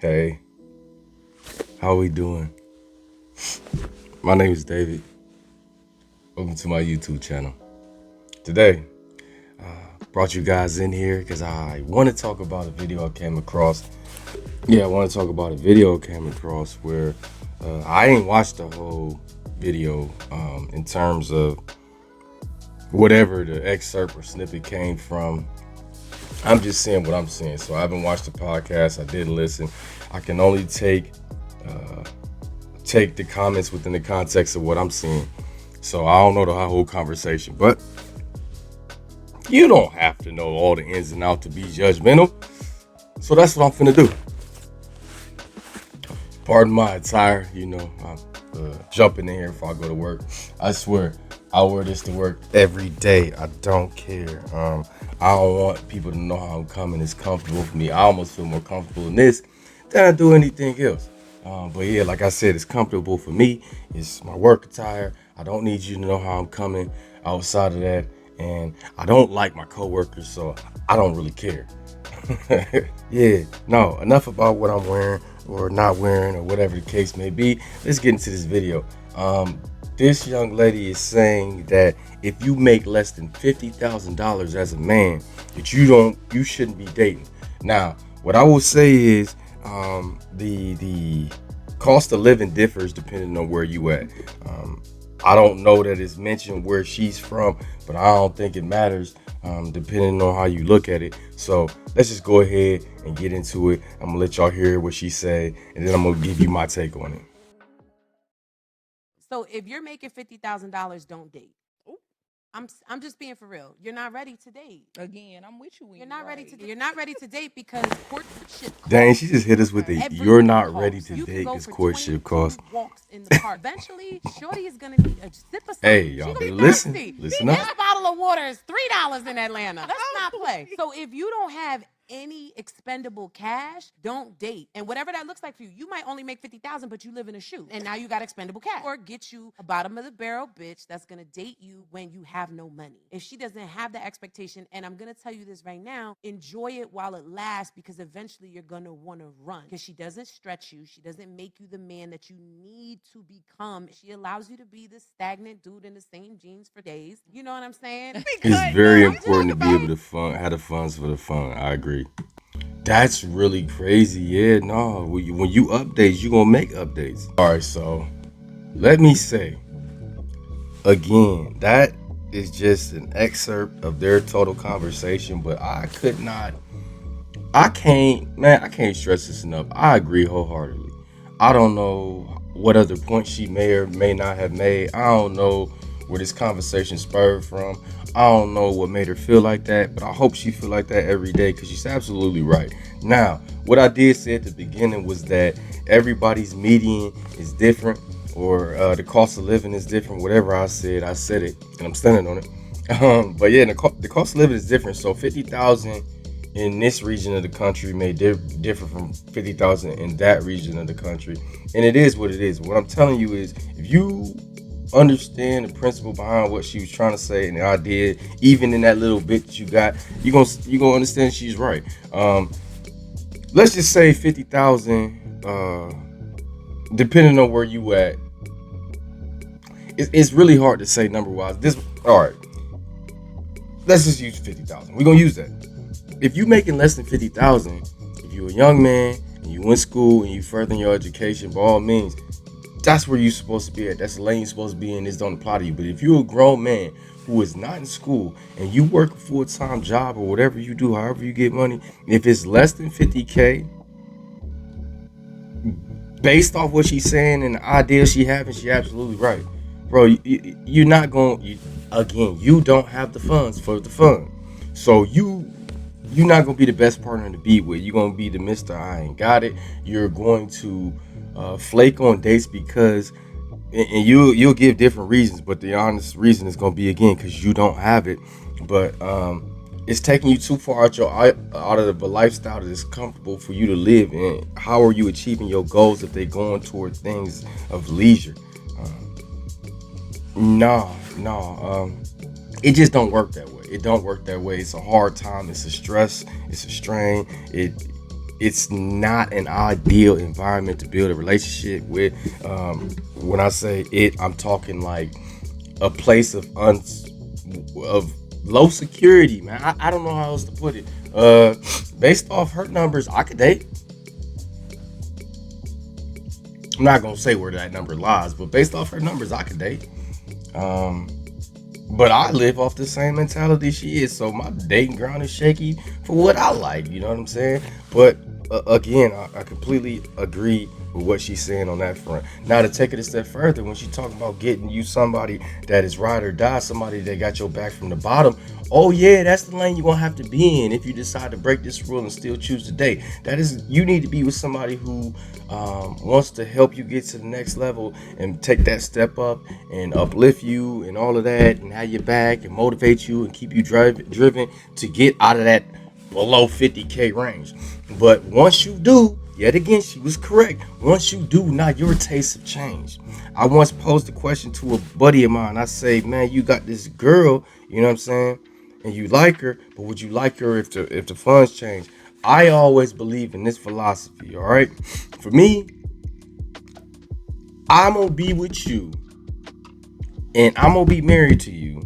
Hey, how we doing? My name is David. Welcome to my YouTube channel. Today, brought you guys in here because I want to talk about a video I came across. I want to talk about a video I came across where I ain't watched the whole video in terms of whatever the excerpt or snippet came from. I'm just saying what I'm saying. So I haven't watched the podcast. I didn't listen. I can only take the comments within the context of what I'm seeing. So I don't know the whole conversation, but you don't have to know all the ins and outs to be judgmental. So that's what I'm finna do. Pardon my attire, I'm jumping in here before I go to work. I swear, I wear this to work every day. I don't care. I don't want people to know how I'm coming. It's comfortable for me. I almost feel more comfortable in this than I do anything else. But yeah, like I said, it's comfortable for me. It's my work attire. I don't need you to know how I'm coming outside of that. And I don't like my coworkers, so I don't really care. Enough about what I'm wearing or not wearing or whatever the case may be. Let's get into this video. This young lady is saying that if you make less than $50,000 as a man, that you shouldn't be dating. Now, what I will say is the cost of living differs depending on where you at. I don't know that it's mentioned where she's from, but I don't think it matters depending on how you look at it. So let's just go ahead and get into it. I'm gonna let y'all hear what she said, and then I'm gonna give you my take on it. So if you're making $50,000, don't date. I'm just being for real. You're not ready to date. Again, I'm with you. When You're not ready to. You're not ready to date because courtship. Dang, she just hit us with the "you're not ready to date" because courtship costs. Walks in the park. Eventually, shorty is gonna need a sip of something. Hey, y'all better listen. Listen up. This bottle of water is $3 in Atlanta. Let's not play. So if you don't have any expendable cash, don't date. And whatever that looks like for you, you might only make $50,000, but you live in a shoe, and now you got expendable cash. Or get you a bottom of the barrel bitch that's gonna date you when you have no money. If she doesn't have the expectation, and I'm gonna tell you this right now, enjoy it while it lasts because eventually you're gonna want to run. Because she doesn't stretch you, she doesn't make you the man that you need to become. She allows you to be this stagnant dude in the same jeans for days. You know what I'm saying? It's very important to be able to have the funds for the fun. I agree. That's really crazy. Yeah, no. When you update, you gonna make updates. All right, so let me say again, that is just an excerpt of their total conversation, but I can't stress this enough. I agree wholeheartedly. I don't know what other point she may or may not have made. I don't know where this conversation spurred from. I don't know what made her feel like that, but I hope she feel like that every day because she's absolutely right. Now, what I did say at the beginning was that everybody's median is different, or the cost of living is different. Whatever I said it, and I'm standing on it. But yeah, the cost of living is different. So 50,000 in this region of the country may differ from 50,000 in that region of the country, and it is what it is. What I'm telling you is, if you understand the principle behind what she was trying to say and the idea, even in that little bit that you got, you're gonna understand she's right. Let's just say 50,000, depending on where you at. It's really hard to say number wise. All right, let's just use 50,000. We're gonna use that. If you making less than 50,000, if you're a young man and you went school and you furthering your education, by all means, that's where you're supposed to be at. That's the lane you're supposed to be in. This don't apply to you. But if you're a grown man who is not in school and you work a full-time job or whatever you do, however you get money, if it's less than 50K, based off what she's saying and the idea she having, she absolutely right. Bro, you're not going, again, you don't have the funds for the fun. So you're not going to be the best partner to be with. You're going to be the Mr. I ain't got it. You're going to flake on dates because, and you'll give different reasons, but the honest reason is going to be, again, because you don't have it. But it's taking you too far out of the lifestyle that is comfortable for you to live in. How are you achieving your goals if they're going toward things of leisure? No. It just don't work that way. It don't work that way. It's a hard time. It's a stress. It's a strain. it's not an ideal environment to build a relationship with. When I say it, I'm talking like a place of low security, man. I don't know how else to put it. Based off her numbers, I could date. I'm not gonna say where that number lies, but based off her numbers, I could date. Um, but I live off the same mentality she is, so my dating ground is shaky for what I like. You know what I'm saying? But again, I completely agree with what she's saying on that front. Now to take it a step further, when she talking about getting you somebody that is ride or die, somebody that got your back from the bottom. Oh yeah, that's the lane you're gonna have to be in if you decide to break this rule and still choose to date. That is, you need to be with somebody who wants to help you get to the next level and take that step up and uplift you and all of that and have your back and motivate you and keep you driven to get out of that below 50K range. But once you do, yet again, she was correct. Once you do, now your tastes have changed. I once posed a question to a buddy of mine. I say, man, you got this girl, you know what I'm saying, and you like her, but would you like her if the funds change? I always believe in this philosophy. All right, for me, I'm gonna be with you, and I'm gonna be married to you.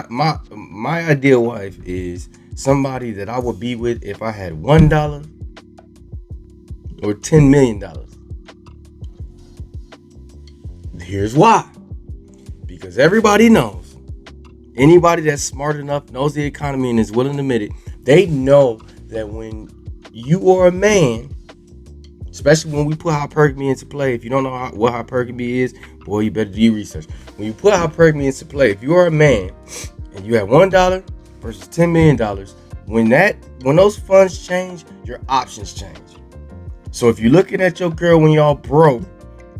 My ideal wife is somebody that I would be with if I had $1 or $10 million. Here's why. Because everybody knows, anybody that's smart enough, knows the economy, and is willing to admit it, they know that when you are a man, especially when we put hypergamy into play, if you don't know what hypergamy is, boy, you better do your research. When you put hypergamy into play, if you are a man and you have $1 versus $10 million, when those funds change, your options change. So if you're looking at your girl when y'all broke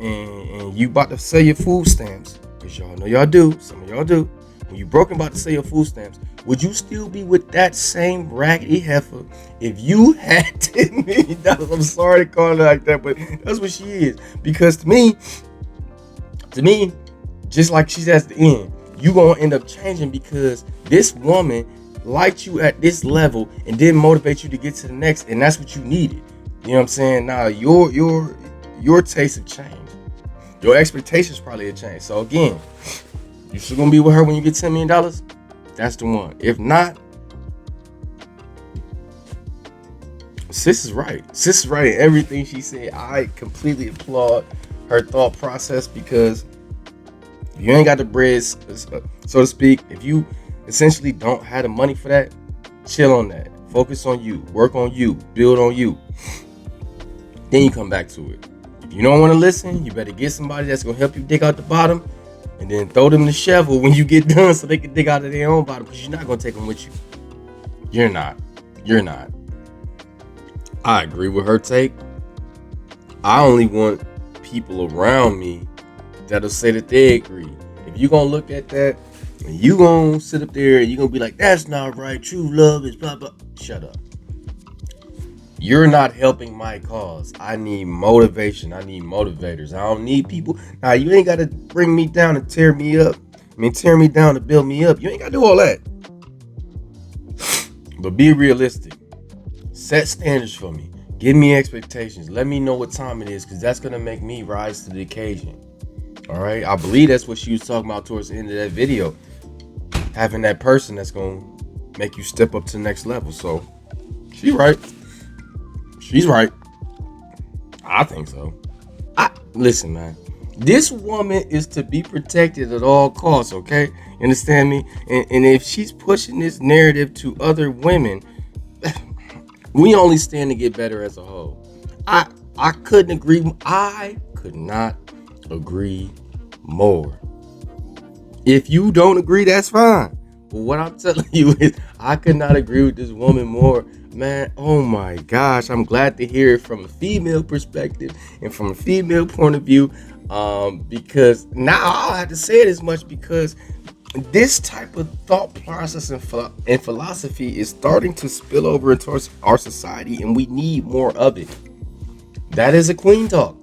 and you about to sell your food stamps, because y'all know y'all do, some of y'all do, when you broke and about to sell your food stamps, would you still be with that same raggedy heifer if you had $10 million? I'm sorry to call her like that, but that's what she is. Because to me, just like she says at the end, you gonna end up changing because this woman liked you at this level and didn't motivate you to get to the next, and that's what you needed. You know what I'm saying? Now your tastes have changed. Your expectations probably have changed. So again, you still gonna be with her when you get $10 million? That's the one. If not, sis is right. Sis is right in everything she said. I completely applaud her thought process because if you ain't got the bread, so to speak, if you essentially don't have the money for that, chill on that. Focus on you. Work on you. Build on you. Then you come back to it. If you don't want to listen, you better get somebody that's gonna help you dig out the bottom, and then throw them the shovel when you get done so they can dig out of their own bottom, because you're not gonna take them with you. You're not. I agree with her take. I only want people around me that'll say that they agree. If you gonna look at that and you gonna sit up there and you gonna be like, that's not right, true love is blah blah, shut up. You're not helping my cause. I need motivation. I need motivators. I don't need people. Now, you ain't got to bring me down and tear me up. Tear me down to build me up. You ain't got to do all that. But be realistic. Set standards for me. Give me expectations. Let me know what time it is, because that's going to make me rise to the occasion. All right? I believe that's what she was talking about towards the end of that video. Having that person that's going to make you step up to the next level. So, she's right. She's right. I think so. Listen, man. This woman is to be protected at all costs, okay? You understand me? And if she's pushing this narrative to other women, we only stand to get better as a whole. I could not agree more. If you don't agree, that's fine. But what I'm telling you is, I could not agree with this woman more. Man, oh my gosh, I'm glad to hear it from a female perspective and from a female point of view, because now I'll have to say it as much, because this type of thought process and philosophy is starting to spill over into our society, and we need more of it. That is a queen talk.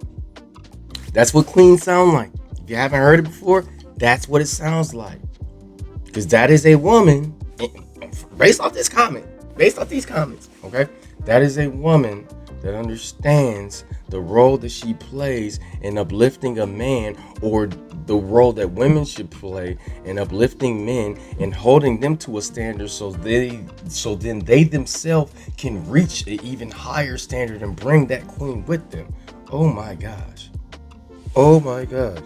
That's what queens sound like. If you haven't heard it before, that's what it sounds like. Because that is a woman, based off these comments, okay? That is a woman that understands the role that she plays in uplifting a man, or the role that women should play in uplifting men and holding them to a standard, so then they themselves can reach an even higher standard and bring that queen with them. Oh my gosh. Oh my gosh.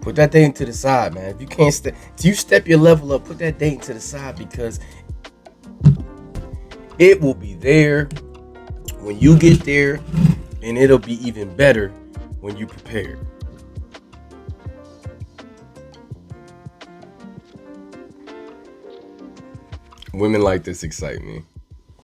Put that dating to the side, man. If you can't step, if you step your level up, put that dating to the side, because it will be there when you get there, and it'll be even better when you prepare. Women like this excite me.